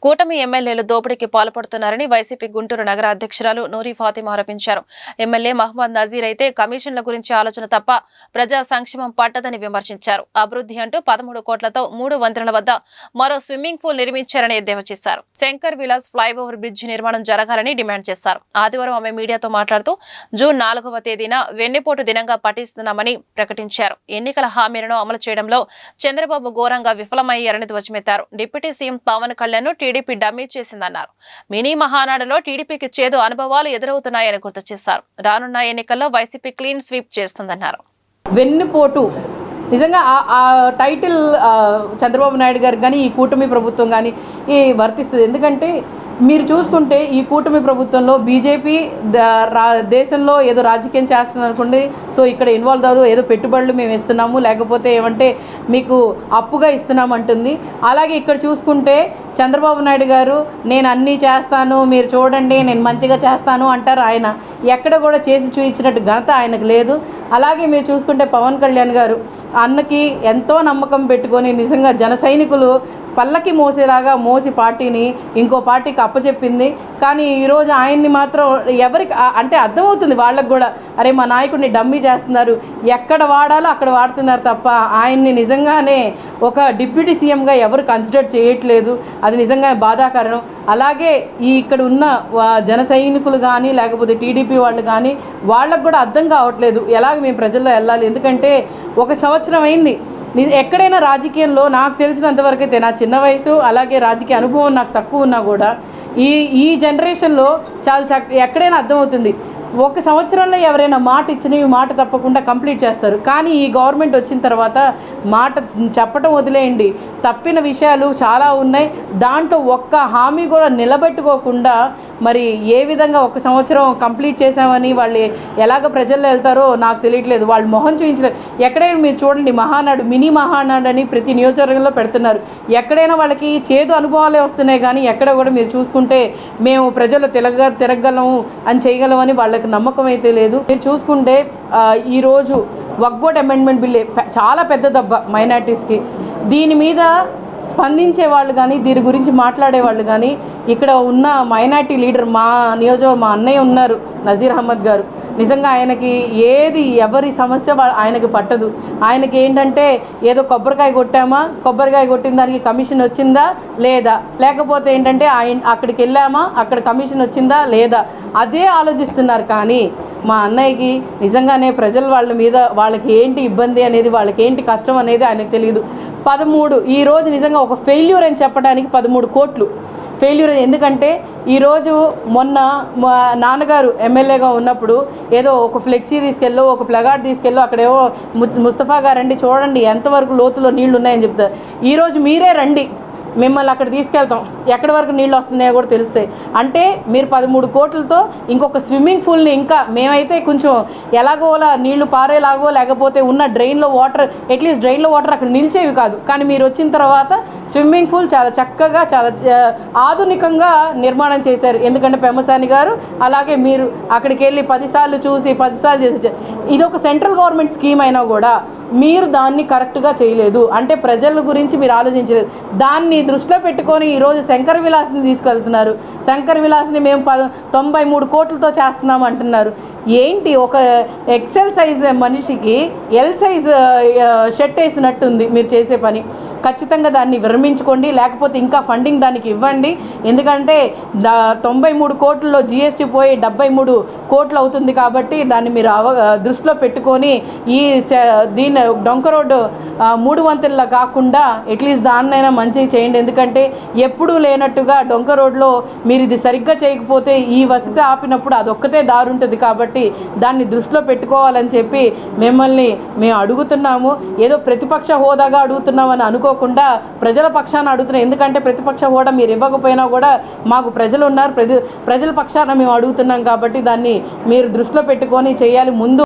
కూటమి ఎమ్మెల్యేలు దోపిడీకి పాల్పడుతున్నారని వైసీపీ గుంటూరు నగర అధ్యక్షురాలు నూరి ఫాతిమా ఆరోపించారు. ఎమ్మెల్యే మహమ్మద్ నజీర్ అయితే కమిషన్ల గురించి ఆలోచన తప్ప ప్రజా సంక్షేమం పట్టదని విమర్శించారు. అభివృద్ధి అంటూ 13 కోట్లతో 3 వంతెనల వద్ద మరో స్విమ్మింగ్ పూల్ నిర్మించారని ఎద్దేవా చేశారు. శంకర్ విలాస్ ఫ్లైఓవర్ బ్రిడ్జి నిర్మాణం జరగాలని డిమాండ్ చేశారు. ఆదివారం ఆమె మీడియాతో మాట్లాడుతూ జూన్ 4వ తేదీన వెన్నెపోటు దినంగా పాటిస్తున్నామని ప్రకటించారు. ఎన్నికల హామీలను అమలు చేయడంలో చంద్రబాబు ఘోరంగా విఫలమయ్యారని ధ్వజమెత్తారు. Deputy CM Pawan Kalyan TDP dummy చేసిందన్నారు. మినీ మహానాడులో టీడీపీకి చేదు అనుభవాలు ఎదురవుతున్నాయని గుర్తు చేశారు. రానున్న ఎన్నికల్లో వైసీపీ క్లీన్ స్వీప్ చేస్తుందన్నారు. వెన్నుపోటు నిజంగా ఆ టైటిల్ చంద్రబాబు నాయుడు గారికి కానీ ఈ కూటమి ప్రభుత్వం కానీ వర్తిస్తుంది. ఎందుకంటే మీరు చూసుకుంటే ఈ కూటమి ప్రభుత్వంలో బీజేపీ దేశంలో ఏదో రాజకీయం చేస్తుంది అనుకోండి, సో ఇక్కడ ఇన్వాల్వ్ అవ్వదు, ఏదో పెట్టుబడులు మేము ఇస్తున్నాము, లేకపోతే ఏమంటే మీకు అప్పుగా ఇస్తున్నామంటుంది. అలాగే ఇక్కడ చూసుకుంటే చంద్రబాబు నాయుడు గారు నేను అన్నీ చేస్తాను, మీరు చూడండి నేను మంచిగా చేస్తాను అంటారు. ఆయన ఎక్కడ కూడా చేసి చూయించినట్టు ఘనత ఆయనకు లేదు. అలాగే మీరు చూసుకుంటే పవన్ కళ్యాణ్ గారు అన్నకి ఎంతో నమ్మకం పెట్టుకొని నిజంగా జన సైనికులు పల్లకి మోసేలాగా మోసి పార్టీని ఇంకో పార్టీకి అప్పచెప్పింది. కానీ ఈరోజు ఆయన్ని మాత్రం ఎవరికి అంటే అర్థమవుతుంది వాళ్ళకు కూడా, అరే మా నాయకుడిని డమ్మీ చేస్తున్నారు, ఎక్కడ వాడాలో అక్కడ వాడుతున్నారు తప్ప ఆయన్ని నిజంగానే ఒక డిప్యూటీ సీఎంగా ఎవరు కన్సిడర్ చేయట్లేదు. అది నిజంగా బాధాకరం. అలాగే ఇక్కడ ఉన్న జన సైనికులు కానీ లేకపోతే టీడీపీ వాళ్ళు కానీ వాళ్ళకు కూడా అర్థం కావట్లేదు ఎలాగ మేము ప్రజల్లో వెళ్ళాలి. ఎందుకంటే 1 సంవత్సరం అయింది. ఎక్కడైనా రాజకీయంలో నాకు తెలిసినంతవరకు అయితే, నా చిన్న వయసు అలాగే రాజకీయ అనుభవం నాకు తక్కువ ఉన్నా కూడా ఈ జనరేషన్లో చాలా ఎక్కడైనా అర్థమవుతుంది. 1 సంవత్సరంలో ఎవరైనా మాట ఇచ్చినవి మాట తప్పకుండా కంప్లీట్ చేస్తారు. కానీ ఈ గవర్నమెంట్ వచ్చిన తర్వాత మాట చెప్పడం వదిలేయండి, తప్పిన విషయాలు చాలా ఉన్నాయి. దాంట్లో ఒక్క హామీ కూడా నిలబెట్టుకోకుండా మరి ఏ విధంగా 1 సంవత్సరం కంప్లీట్ చేసామని వాళ్ళు ఎలాగ ప్రజల్లో వెళ్తారో నాకు తెలియట్లేదు. వాళ్ళు మొహం చూపించలేదు. ఎక్కడైనా మీరు చూడండి, మహానాడు మినీ మహానాడు అని ప్రతి నియోజకవర్గంలో పెడుతున్నారు. ఎక్కడైనా వాళ్ళకి చేదు అనుభవాలే వస్తున్నాయి. కానీ ఎక్కడ కూడా మీరు చూసుకుంటే మేము ప్రజలు తిరగగలము అని చేయగలమని వాళ్ళకి నమ్మకం అయితే లేదు. మీరు చూసుకుంటే ఈరోజు వక్ఫ్ బోర్డ్ అమెండ్మెంట్ బిల్ చాలా పెద్ద దెబ్బ మైనారిటీస్కి. దీని మీద స్పందించే వాళ్ళు కానీ దీని గురించి మాట్లాడేవాళ్ళు కానీ ఇక్కడ ఉన్న మైనారిటీ లీడర్ మా అన్నయ్య ఉన్నారు నజీర్ అహ్మద్ గారు. నిజంగా ఆయనకి ఎవరి సమస్య ఆయనకి పట్టదు. ఆయనకి ఏంటంటే ఏదో కొబ్బరికాయ కొట్టామా, కొబ్బరికాయ కొట్టిన దానికి కమిషన్ వచ్చిందా లేదా, లేకపోతే ఏంటంటే అక్కడికి వెళ్ళామా అక్కడ కమిషన్ వచ్చిందా లేదా, అదే ఆలోచిస్తున్నారు. కానీ మా అన్నయ్యకి నిజంగానే ప్రజలు వాళ్ళ మీద వాళ్ళకి ఏంటి ఇబ్బంది అనేది, వాళ్ళకి ఏంటి కష్టం అనేది ఆయనకు తెలియదు. 13 ఈరోజు నిజంగా ఒక ఫెయిల్యూర్ అని చెప్పడానికి 13 కోట్లు ఫెయిల్యూర్. ఎందుకంటే ఈరోజు మొన్న మా నాన్నగారు ఎమ్మెల్యేగా ఉన్నప్పుడు ఏదో ఒక ఫ్లెక్సీ తీసుకెళ్ళో ఒక ప్లగార్డ్ తీసుకెళ్ళో అక్కడేమో ముస్తఫా గారండి చూడండి ఎంతవరకు లోతులో నీళ్లు ఉన్నాయని చెప్తారు. ఈరోజు మీరే రండి, మిమ్మల్ని అక్కడ తీసుకెళ్తాం, ఎక్కడి వరకు నీళ్ళు వస్తున్నాయో కూడా తెలుస్తాయి. అంటే మీరు 13 కోట్లతో ఇంకొక స్విమ్మింగ్ పూల్ని ఇంకా మేమైతే కొంచెం ఎలాగోలా నీళ్లు పారేలాగో లేకపోతే ఉన్న డ్రైన్లో వాటర్ అట్లీస్ట్ డ్రైన్లో వాటర్ అక్కడ నిలిచేవి కాదు. కానీ మీరు వచ్చిన తర్వాత స్విమ్మింగ్ పూల్ చాలా చక్కగా చాలా ఆధునికంగా నిర్మాణం చేశారు. ఎందుకంటే పెమ్మసాని గారు అలాగే మీరు అక్కడికి వెళ్ళి 10 సార్లు చూసి 10 సార్లు చేసి, ఇది ఒక సెంట్రల్ గవర్నమెంట్ స్కీమ్ అయినా కూడా మీరు దాన్ని కరెక్ట్గా చేయలేదు. అంటే ప్రజల గురించి మీరు ఆలోచించలేదు. దాన్ని దృష్టిలో పెట్టుకొని ఈరోజు శంకర్ విలాస్ని తీసుకెళ్తున్నారు. శంకర్ విలాస్ని మేము 93 కోట్లతో చేస్తున్నాం అంటున్నారు. ఏంటి ఒక ఎక్సెల్ సైజ్ మనిషికి ఎల్ సైజ్ షర్ట్ వేసినట్టుంది మీరు చేసే పని. ఖచ్చితంగా దాన్ని విరమించుకోండి, లేకపోతే ఇంకా ఫండింగ్ దానికి ఇవ్వండి. ఎందుకంటే 93 కోట్లలో జిఎస్టీ పోయి 73 కోట్లు అవుతుంది. కాబట్టి దాన్ని మీరు దృష్టిలో పెట్టుకొని దీన్ని డొంక రోడ్డు 3 వంతెనలా కాకుండా అట్లీస్ట్ దాన్నైనా మంచిగా చేయండి. ఎందుకంటే ఎప్పుడూ లేనట్టుగా డొంక రోడ్లో మీరు ఇది సరిగ్గా చేయకపోతే ఈ వసతి ఆపినప్పుడు అదొక్కటే దారి ఉంటుంది. కాబట్టి దాన్ని దృష్టిలో పెట్టుకోవాలని చెప్పి మేము అడుగుతున్నాము. ఏదో ప్రతిపక్ష హోదాగా అడుగుతున్నామని అనుకోకుండా ప్రజల పక్షాన అడుగుతున్నాం. ఎందుకంటే ప్రతిపక్ష హోదా మీరు ఇవ్వకపోయినా కూడా మాకు ప్రజలు ఉన్నారు, ప్రజల పక్షాన మేము అడుగుతున్నాం. కాబట్టి దాన్ని మీరు దృష్టిలో పెట్టుకొని చేయాలి. ముందు